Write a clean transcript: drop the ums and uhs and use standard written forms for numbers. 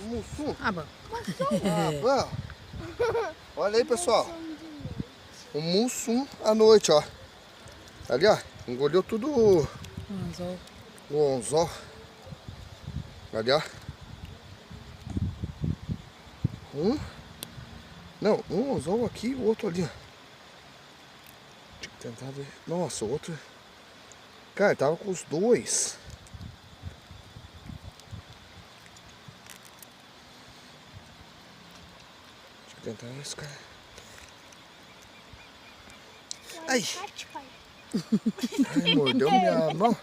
Um mussum? Aba. Aba. Olha aí, pessoal. Um mussum à noite, ó. Ali, ó. Engoliu tudo Anzol. o anzol. Ali, ó. Não, um anzol aqui e o outro ali, ó. Deixa eu tentar ver. Nossa, o outro... Cara, tava com os dois. Deixa eu tentar esse, cara. Ai! Ai, mordeu minha mão.